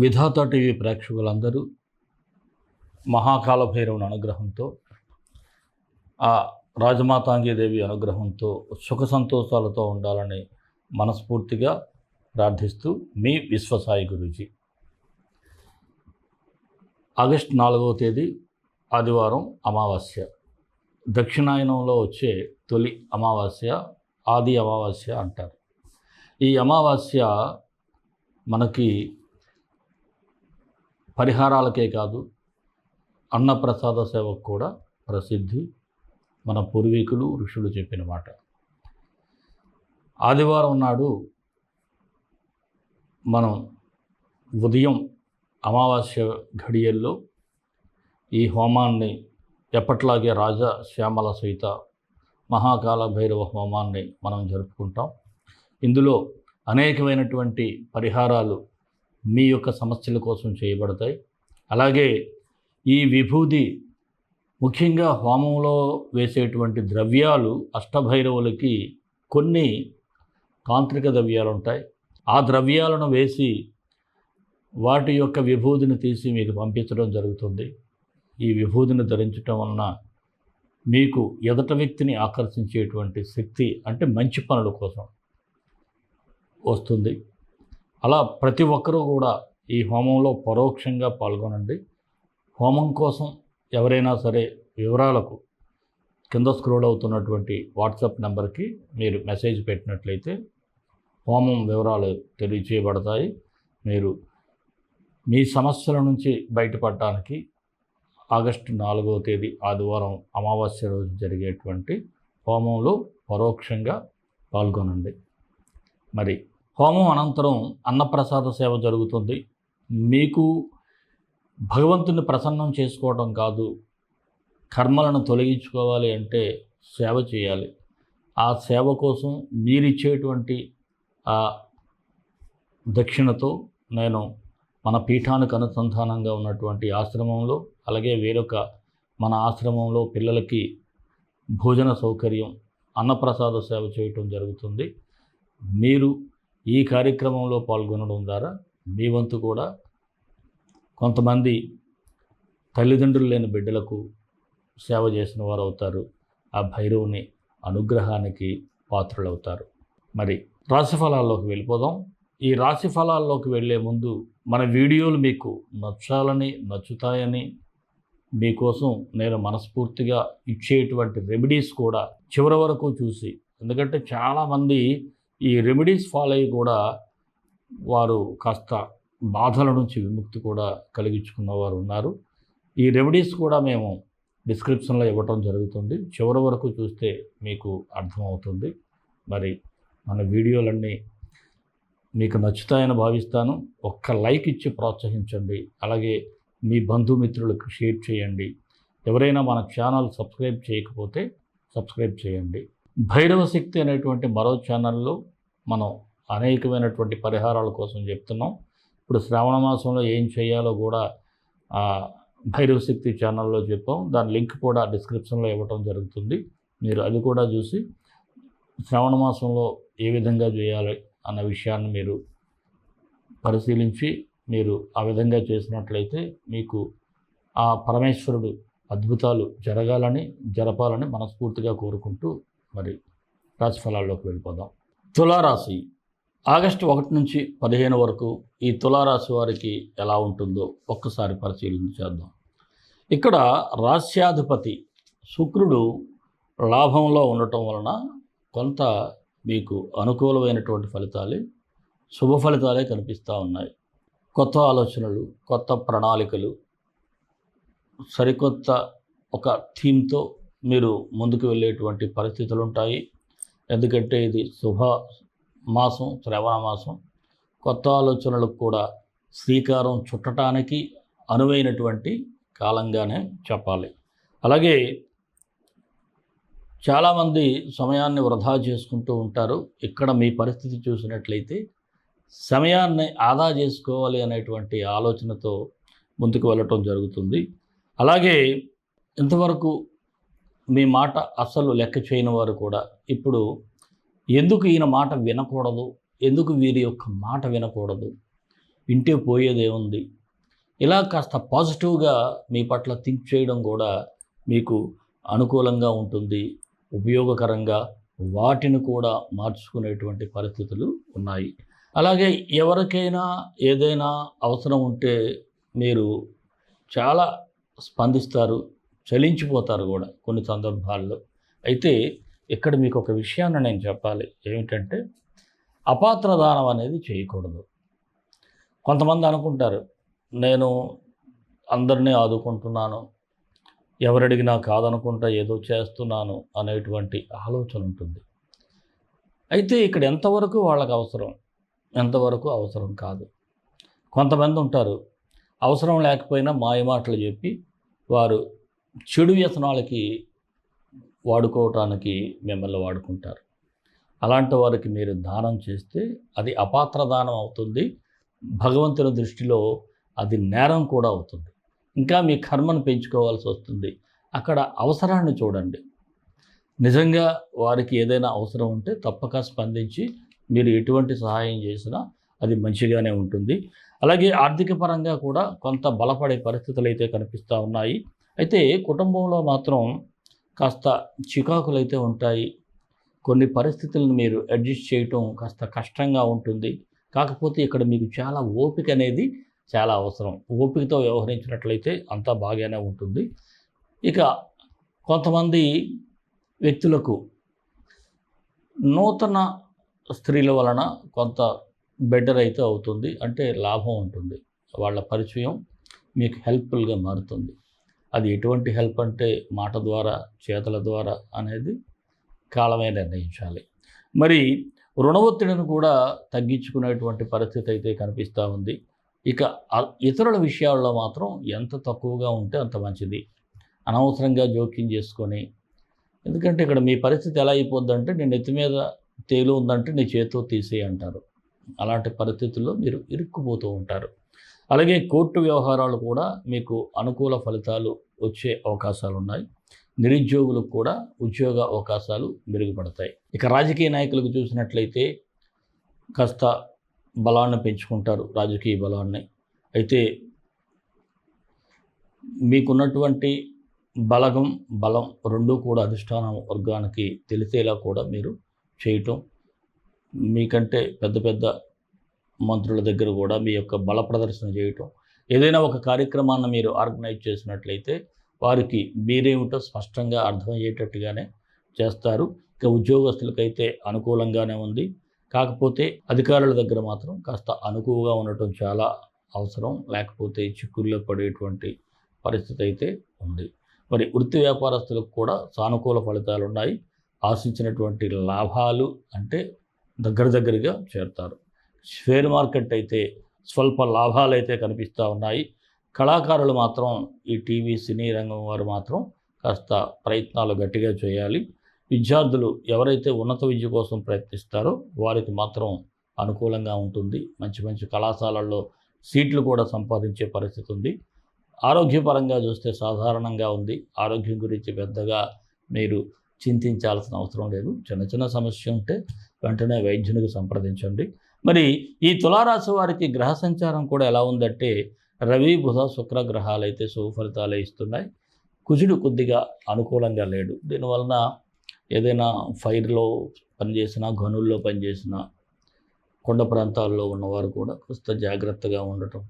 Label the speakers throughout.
Speaker 1: విధాత TV ప్రేక్షకులందరూ మహాకాల భైరవుని అనుగ్రహంతో ఆ రాజమాతాంగీదేవి అనుగ్రహంతో సుఖ సంతోషాలతో ఉండాలని మనస్ఫూర్తిగా ప్రార్థిస్తూ మీ విశ్వసాయి గురూజీ. ఆగస్టు 4వ తేదీ ఆదివారం అమావాస్య. దక్షిణాయనంలో వచ్చే తొలి అమావాస్య ఆది అమావాస్య అంటారు. ఈ అమావాస్య మనకి పరిహారాలకే కాదు, అన్నప్రసాద సేవకు కూడా ప్రసిద్ధి. మన పూర్వీకులు ఋషులు చెప్పిన మాట. ఆదివారం నాడు మనం ఉదయం అమావాస్య ఘడియల్లో ఈ హోమాన్ని ఎప్పట్లాగే రాజా శ్యామల సహిత మహాకాల భైరవ హోమాన్ని మనం జరుపుకుంటాం. ఇందులో అనేకమైనటువంటి పరిహారాలు మీ యొక్క సమస్యల కోసం చేయబడతాయి. అలాగే ఈ విభూది, ముఖ్యంగా హోమంలో వేసేటువంటి ద్రవ్యాలు, అష్టభైరవులకి కొన్ని తాంత్రిక ద్రవ్యాలు ఉంటాయి. ఆ ద్రవ్యాలను వేసి వాటి యొక్క విభూదిని తీసి మీకు పంపించడం జరుగుతుంది. ఈ విభూదిని ధరించడం వలన మీకు ఎదుట వ్యక్తిని ఆకర్షించేటువంటి శక్తి, అంటే మంచి పనుల కోసం వస్తుంది. అలా ప్రతి ఒక్కరూ కూడా ఈ హోమంలో పరోక్షంగా పాల్గొనండి. హోమం కోసం ఎవరైనా సరే వివరాలకు కింద స్క్రోల్ అవుతున్నటువంటి వాట్సాప్ నెంబర్కి మీరు మెసేజ్ పెట్టినట్లయితే హోమం వివరాలు తెలియజేయబడతాయి. మీరు మీ సమస్యల నుంచి బయటపడడానికి ఆగస్టు 4వ తేదీ ఆదివారం అమావాస్య రోజు జరిగేటువంటి హోమంలో పరోక్షంగా పాల్గొనండి. మరి హోమం అనంతరం అన్నప్రసాద సేవ జరుగుతుంది. మీకు భగవంతుని ప్రసన్నం చేసుకోవడం కాదు, కర్మలను తొలగించుకోవాలి అంటే సేవ చేయాలి. ఆ సేవ కోసం మీరిచ్చేటువంటి ఆ దక్షిణతో నేను మన పీఠానికి అనుసంధానంగా ఉన్నటువంటి ఆశ్రమంలో, అలాగే వేరొక మన ఆశ్రమంలో పిల్లలకి భోజన సౌకర్యం, అన్నప్రసాద సేవ చేయటం జరుగుతుంది. మీరు ఈ కార్యక్రమంలో పాల్గొనడం ద్వారా మీ వంతు కూడా కొంతమంది తల్లిదండ్రులు లేని బిడ్డలకు సేవ చేసిన వారు అవుతారు. ఆ భైరవుని అనుగ్రహానికి పాత్రులవుతారు. మరి రాశిఫలాల్లోకి వెళ్ళిపోదాం. ఈ రాశిఫలాల్లోకి వెళ్ళే ముందు మన వీడియోలు మీకు నచ్చుతాయని మీకోసం నేను మనస్ఫూర్తిగా ఇచ్చేటువంటి రెమెడీస్ కూడా చివరి వరకు చూసి, ఎందుకంటే చాలామంది ఈ రెమెడీస్ ఫాలో అయ్యి కూడా వారు కాస్త బాధల నుంచి విముక్తి కూడా కలిగించుకున్న వారు ఉన్నారు. ఈ రెమెడీస్ కూడా మేము డిస్క్రిప్షన్లో ఇవ్వటం జరుగుతుంది. చివరి వరకు చూస్తే మీకు అర్థమవుతుంది. మరి మన వీడియోలన్నీ మీకు నచ్చుతాయని భావిస్తాను. ఒక్క లైక్ ఇచ్చి ప్రోత్సహించండి. అలాగే మీ బంధుమిత్రులకు షేర్ చేయండి. ఎవరైనా మన ఛానల్ సబ్స్క్రైబ్ చేయకపోతే సబ్స్క్రైబ్ చేయండి. భైరవ శక్తి అనేటువంటి మరో ఛానల్లో మనం అనేకమైనటువంటి పరిహారాల కోసం చెప్తున్నాం. ఇప్పుడు శ్రావణ మాసంలో ఏం చేయాలో కూడా భైరవ శక్తి ఛానల్లో చెప్పాం. దాని లింక్ కూడా డిస్క్రిప్షన్లో ఇవ్వటం జరుగుతుంది. మీరు అది కూడా చూసి శ్రావణ మాసంలో ఏ విధంగా చేయాలి అన్న విషయాన్ని మీరు పరిశీలించి మీరు ఆ విధంగా చేసినట్లయితే మీకు ఆ పరమేశ్వరుడు అద్భుతాలు జరపాలని మనస్ఫూర్తిగా కోరుకుంటూ మరి రాశి ఫలాల్లోకి వెళ్ళిపోదాం. తులారాశి ఆగస్టు 1 నుంచి 15 వరకు ఈ తులారాశి వారికి ఎలా ఉంటుందో ఒక్కసారి పరిశీలన చేద్దాం. ఇక్కడ రాశ్యాధిపతి శుక్రుడు లాభంలో ఉండటం వలన కొంత మీకు అనుకూలమైనటువంటి ఫలితాలే, శుభ ఫలితాలే కనిపిస్తూ ఉన్నాయి. కొత్త ఆలోచనలు, కొత్త ప్రణాళికలు, సరికొత్త ఒక థీమ్తో మీరు ముందుకు వెళ్ళేటువంటి పరిస్థితులు ఉంటాయి. ఎందుకంటే ఇది శుభ మాసం, శ్రవణ మాసం. కొత్త ఆలోచనలకు కూడా శ్రీకారం చుట్టడానికి అనువైనటువంటి కాలంగానే చెప్పాలి. అలాగే చాలామంది సమయాన్ని వృధా చేసుకుంటూ ఉంటారు. ఇక్కడ మీ పరిస్థితి చూసినట్లయితే సమయాన్ని ఆదా చేసుకోవాలి అనేటువంటి ఆలోచనతో ముందుకు వెళ్ళటం జరుగుతుంది. అలాగే ఇంతవరకు మీ మాట అస్సలు లెక్క చేయని వారు కూడా ఇప్పుడు ఎందుకు ఈయన మాట వినకూడదు, ఎందుకు వీరి యొక్క మాట వినకూడదు, వింటే పోయేదేముంది, ఇలా కాస్త పాజిటివ్గా మీ పట్ల థింక్ చేయడం కూడా మీకు అనుకూలంగా ఉంటుంది, ఉపయోగకరంగా వాటిని కూడా మార్చుకునేటువంటి పరిస్థితులు ఉన్నాయి. అలాగే ఎవరికైనా ఏదైనా అవసరం ఉంటే మీరు చాలా స్పందిస్తారు, చలించిపోతారు కూడా కొన్ని సందర్భాల్లో. అయితే ఇక్కడ మీకు ఒక విషయాన్ని నేను చెప్పాలి, ఏమిటంటే అపాత్రదానం అనేది చేయకూడదు. కొంతమంది అనుకుంటారు, నేను అందరినీ ఆదుకుంటున్నాను, ఎవరడిగినా కాదనుకుంటా ఏదో చేస్తున్నాను అనేటువంటి ఆలోచన ఉంటుంది. అయితే ఇక్కడ ఎంతవరకు వాళ్ళకి అవసరం, ఎంతవరకు అవసరం కాదు. కొంతమంది ఉంటారు, అవసరం లేకపోయినా మాయమాటలు చెప్పి వారు చెడు వ్యసనాలకి వాడుకోవటానికి మిమ్మల్ని వాడుకుంటారు. అలాంటి వారికి మీరు దానం చేస్తే అది అపాత్ర దానం అవుతుంది, భగవంతుని దృష్టిలో అది నేరం కూడా అవుతుంది. ఇంకా మీ కర్మను పెంచుకోవాల్సి వస్తుంది. అక్కడ అవసరాన్ని చూడండి. నిజంగా వారికి ఏదైనా అవసరం ఉంటే తప్పక స్పందించి మీరు ఎటువంటి సహాయం చేసినా అది మంచిగానే ఉంటుంది. అలాగే ఆర్థిక పరంగా కూడా కొంత బలపడే పరిస్థితులు అయితే కనిపిస్తూ ఉన్నాయి. అయితే కుటుంబంలో మాత్రం కాస్త చికాకులు అయితే ఉంటాయి. కొన్ని పరిస్థితులను మీరు అడ్జస్ట్ చేయటం కాస్త కష్టంగా ఉంటుంది. కాకపోతే ఇక్కడ మీకు చాలా ఓపిక అనేది చాలా అవసరం. ఓపికతో వ్యవహరించినట్లయితే అంతా బాగానే ఉంటుంది. ఇక కొంతమంది వ్యక్తులకు నూతన స్త్రీల వలన కొంత బెటర్ అయితే అవుతుంది, అంటే లాభం ఉంటుంది. వాళ్ళ పరిచయం మీకు హెల్ప్ఫుల్గా మారుతుంది. అది ఎటువంటి హెల్ప్ అంటే మాట ద్వారా, చేతల ద్వారా అనేది కాలమే నిర్ణయించాలి. మరి రుణ ఒత్తిడిని కూడా తగ్గించుకునేటువంటి పరిస్థితి అయితే కనిపిస్తూ ఉంది. ఇక ఇతరుల విషయాల్లో మాత్రం ఎంత తక్కువగా ఉంటే అంత మంచిది. అనవసరంగా జోక్యం చేసుకొని, ఎందుకంటే ఇక్కడ మీ పరిస్థితి ఎలా అయిపోద్దంటే, నేను నెత్తి మీద తేలు ఉందంటే నీ చేతితో తీసేయి అంటారు. అలాంటి పరిస్థితుల్లో మీరు ఇరుక్కుపోతూ ఉంటారు. అలాగే కోర్టు వ్యవహారాలు కూడా మీకు అనుకూల ఫలితాలు వచ్చే అవకాశాలు ఉన్నాయి. నిరుద్యోగులకు కూడా ఉద్యోగ అవకాశాలు మెరుగుపడతాయి. ఇక రాజకీయ నాయకులకు చూసినట్లయితే కాస్త బలాన్ని పెంచుకుంటారు, రాజకీయ బలాన్ని. అయితే మీకున్నటువంటి బలం రెండూ కూడా అధిష్టాన వర్గానికి తెలిసేలా కూడా మీరు చేయటం, మీకంటే పెద్ద పెద్ద మంత్రుల దగ్గర కూడా మీ యొక్క బల ప్రదర్శన చేయటం, ఏదైనా ఒక కార్యక్రమాన్ని మీరు ఆర్గనైజ్ చేసినట్లయితే వారికి మీరేమిటో స్పష్టంగా అర్థమయ్యేటట్టుగానే చేస్తారు. ఇక ఉద్యోగస్తులకైతే అనుకూలంగానే ఉంది. కాకపోతే అధికారుల దగ్గర మాత్రం కాస్త అనుకువగా ఉండటం చాలా అవసరం, లేకపోతే చిక్కుల్లో పడేటువంటి పరిస్థితి అయితే ఉంది. మరి వృత్తి వ్యాపారస్తులకు కూడా సానుకూల ఫలితాలు ఉన్నాయి. ఆశించినటువంటి లాభాలు అంటే దగ్గరగా చేరుతారు. షేర్ మార్కెట్ అయితే స్వల్ప లాభాలు అయితే కనిపిస్తూ ఉన్నాయి. కళాకారులు మాత్రం, ఈ టీవీ సినీ రంగం వారు మాత్రం కాస్త ప్రయత్నాలు గట్టిగా చేయాలి. విద్యార్థులు ఎవరైతే ఉన్నత విద్య కోసం ప్రయత్నిస్తారో వారికి మాత్రం అనుకూలంగా ఉంటుంది. మంచి మంచి కళాశాలల్లో సీట్లు కూడా సంపాదించే పరిస్థితి ఉంది. ఆరోగ్యపరంగా చూస్తే సాధారణంగా ఉంది. ఆరోగ్యం గురించి పెద్దగా మీరు చింతించాల్సిన అవసరం లేదు. చిన్న చిన్న సమస్య ఉంటే వెంటనే వైద్యునికి సంప్రదించండి. మరి ఈ తులారాశి వారికి గ్రహ సంచారం కూడా ఎలా ఉందంటే, రవి, బుధ, శుక్ర గ్రహాలు అయితే శుభ ఫలితాలే ఇస్తున్నాయి. కుజుడు కొద్దిగా అనుకూలంగా లేడు. దీనివలన ఏదైనా ఫైర్లో పనిచేసినా, గనుల్లో పనిచేసినా, కొండ ప్రాంతాల్లో ఉన్నవారు కూడా కాస్త జాగ్రత్తగా ఉండటం,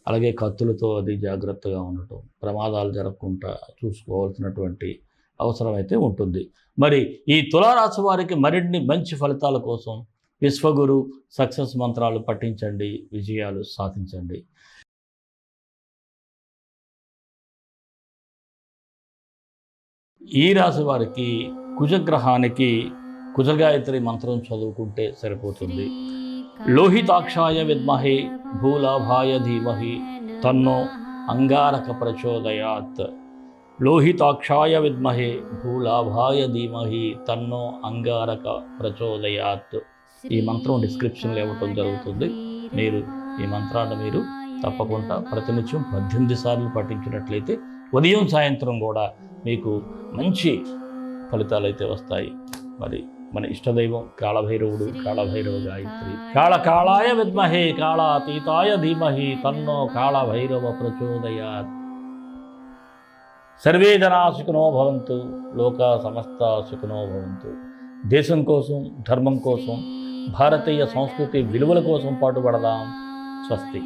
Speaker 1: అలాగే కత్తులతో అది జాగ్రత్తగా ఉండటం, ప్రమాదాలు జరగకుండా చూసుకోవాల్సినటువంటి అవసరం అయితే ఉంటుంది. మరి ఈ తులారాశి వారికి మరిన్ని మంచి ఫలితాల కోసం విశ్వగురు సక్సెస్ మంత్రాలు పఠించండి, విజయాలు సాధించండి. ఈ రాశి వారికి కుజగ్రహానికి కుజగాయత్రి మంత్రం చదువుకుంటే సరిపోతుంది. లోహితాక్షాయ విద్మహే భూలాభాయ ధీమహి తన్నో అంగారక ప్రచోదయాత్. లోహితాక్షాయ విద్మహే భూలాభాయ ధీమహి తన్నో అంగారక ప్రచోదయాత్. ఈ మంత్రం డిస్క్రిప్షన్లో ఇవ్వటం జరుగుతుంది. మీరు ఈ మంత్రాన్ని మీరు తప్పకుండా ప్రతినిత్యం 18 సార్లు పఠించినట్లయితే ఉదయం సాయంత్రం కూడా మీకు మంచి ఫలితాలు అయితే వస్తాయి. మరి మన ఇష్టదైవం కాళభైరవుడు, కాళభైరవ గాయత్రి. కాళకాళాయ విద్మహే కాళాతీతాయ ధీమహి తన్నో కాళభైరవ ప్రచోదయాత్. సర్వే జనా సుఖినో భవంతు, లోకా సమస్త సుఖినో భవంతు. దేశం కోసం, ధర్మం కోసం, భారతీయ సంస్కృతి విలువల కోసం పాటుపడదాం. స్వస్తి.